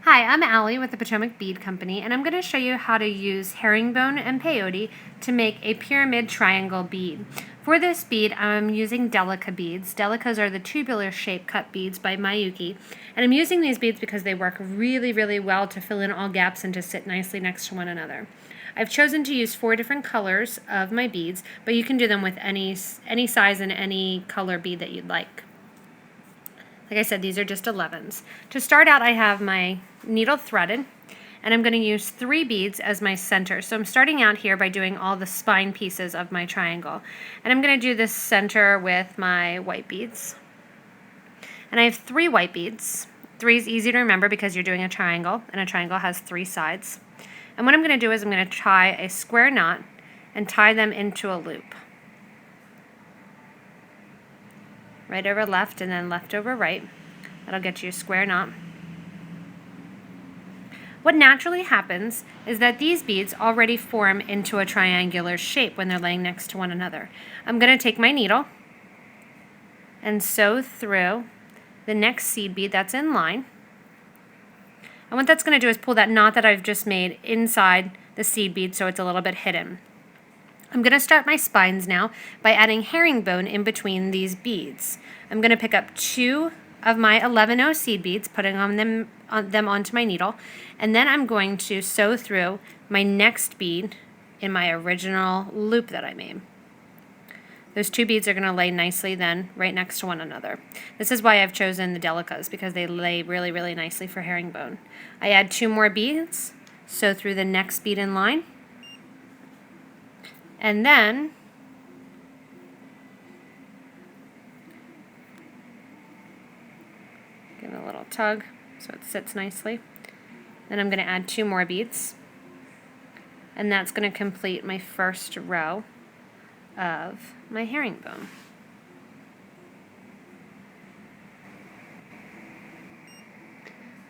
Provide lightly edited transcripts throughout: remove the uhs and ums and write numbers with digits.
Hi, I'm Allie with the Potomac Bead Company, and I'm going to show you how to use herringbone and peyote to make a pyramid triangle bead. For this bead, I'm using Delica beads. Delicas are the tubular shape cut beads by Miyuki, and I'm using these beads because they work really, really well to fill in all gaps and to sit nicely next to one another. I've chosen to use 4 different colors of my beads, but you can do them with any size and any color bead that you'd like. Like I said, these are just 11s. To start out, I have my needle threaded, and I'm going to use 3 beads as my center. So I'm starting out here by doing all the spine pieces of my triangle. And I'm going to do this center with my white beads. And I have 3 white beads. 3 is easy to remember because you're doing a triangle, and a triangle has 3 sides. And what I'm going to do is I'm going to tie a square knot and tie them into a loop. Right over left and then left over right. That'll get you a square knot. What naturally happens is that these beads already form into a triangular shape when they're laying next to one another. I'm going to take my needle and sew through the next seed bead that's in line. And what that's going to do is pull that knot that I've just made inside the seed bead so it's a little bit hidden. I'm going to start my spines now by adding herringbone in between these beads. I'm going to pick up 2 of my 11-0 seed beads, putting them onto my needle, and then I'm going to sew through my next bead in my original loop that I made. Those 2 beads are going to lay nicely then right next to one another. This is why I've chosen the Delicas, because they lay really, really nicely for herringbone. I add 2 more beads, sew through the next bead in line, and then give it a little tug so it sits nicely. Then I'm going to add 2 more beads, and that's going to complete my first row of my herringbone.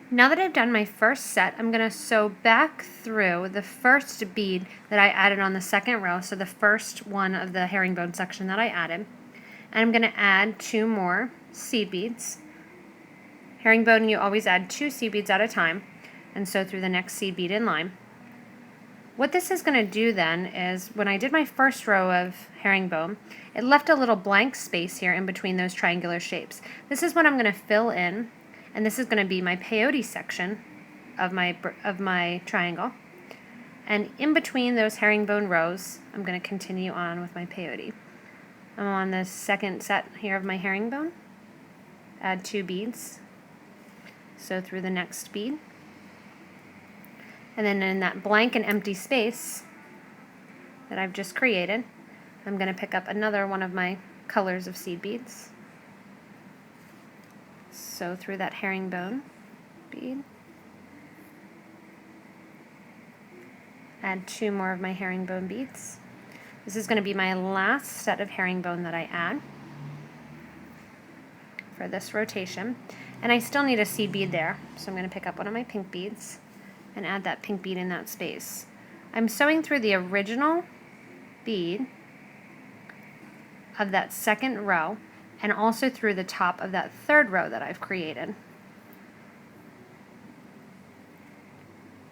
Now that I've done my first set, I'm going to sew back through the first bead that I added on the second row, so the first one of the herringbone section that I added. And I'm going to add 2 more seed beads. Herringbone, you always add 2 seed beads at a time, and sew through the next seed bead in line. What this is going to do then is, when I did my first row of herringbone, it left a little blank space here in between those triangular shapes. This is what I'm going to fill in. And this is going to be my peyote section of my triangle. And in between those herringbone rows, I'm going to continue on with my peyote. I'm on the second set here of my herringbone. Add 2 beads. Sew through the next bead. And then in that blank and empty space that I've just created, I'm going to pick up another one of my colors of seed beads. Sew through that herringbone bead. Add 2 more of my herringbone beads. This is going to be my last set of herringbone that I add for this rotation. And I still need a seed bead there, so I'm going to pick up one of my pink beads and add that pink bead in that space. I'm sewing through the original bead of that second row, and also through the top of that third row that I've created.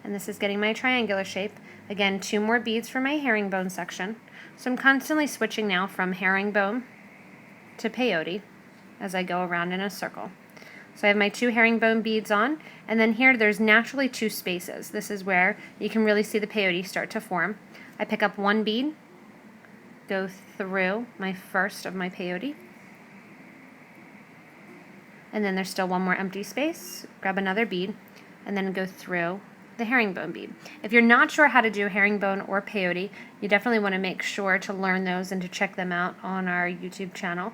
And this is getting my triangular shape. Again, 2 more beads for my herringbone section. So I'm constantly switching now from herringbone to peyote as I go around in a circle. So I have my 2 herringbone beads on, and then here there's naturally 2 spaces. This is where you can really see the peyote start to form. I pick up 1 bead, go through my first of my peyote, and then there's still 1 more empty space. Grab another bead, and then go through the herringbone bead. If you're not sure how to do herringbone or peyote, you definitely want to make sure to learn those and to check them out on our YouTube channel.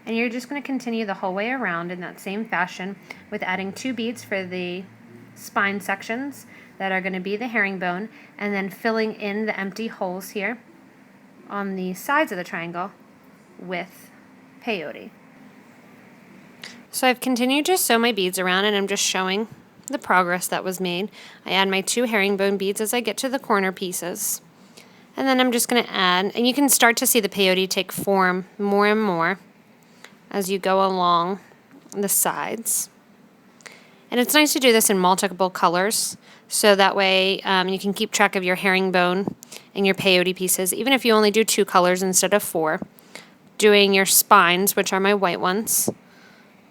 And you're just going to continue the whole way around in that same fashion with adding 2 beads for the spine sections that are going to be the herringbone, and then filling in the empty holes here on the sides of the triangle with peyote. So I've continued to sew my beads around, and I'm just showing the progress that was made. I add my 2 herringbone beads as I get to the corner pieces. And then I'm just going to add, and you can start to see the peyote take form more and more as you go along the sides. And it's nice to do this in multiple colors, so that way you can keep track of your herringbone and your peyote pieces, even if you only do 2 colors instead of 4. Doing your spines, which are my white ones,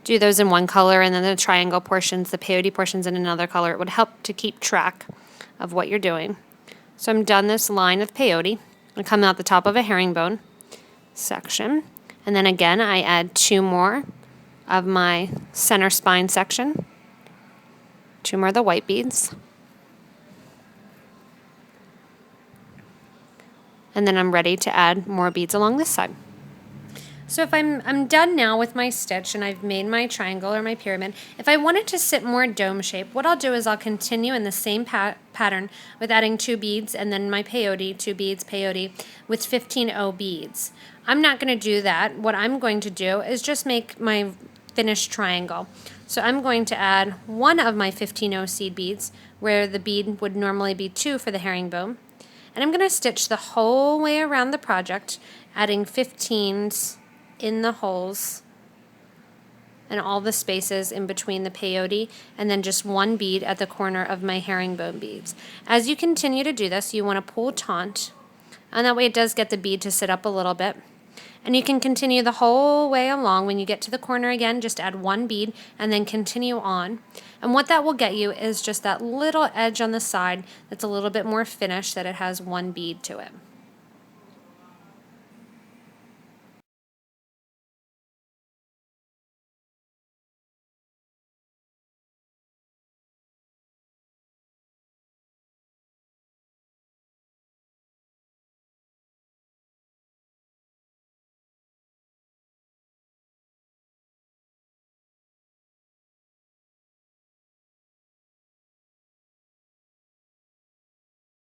do those in one color, and then the triangle portions, the peyote portions in another color. It would help to keep track of what you're doing. So I'm done this line of peyote. I come out the top of a herringbone section, and then again I add 2 more of my center spine section, 2 more of the white beads, and then I'm ready to add more beads along this side. So if I'm done now with my stitch and I've made my triangle or my pyramid, if I want it to sit more dome shape, what I'll do is I'll continue in the same pattern with adding 2 beads and then my peyote, 2 beads, peyote, with 15O beads. I'm not going to do that. What I'm going to do is just make my finished triangle. So I'm going to add 1 of my 15O seed beads, where the bead would normally be 2 for the herringbone. And I'm going to stitch the whole way around the project, adding 15s in the holes and all the spaces in between the peyote, and then just 1 bead at the corner of my herringbone beads. As you continue to do this, you want to pull taut, and that way it does get the bead to sit up a little bit. And you can continue the whole way along. When you get to the corner again, just add 1 bead and then continue on. And what that will get you is just that little edge on the side that's a little bit more finished, that it has 1 bead to it.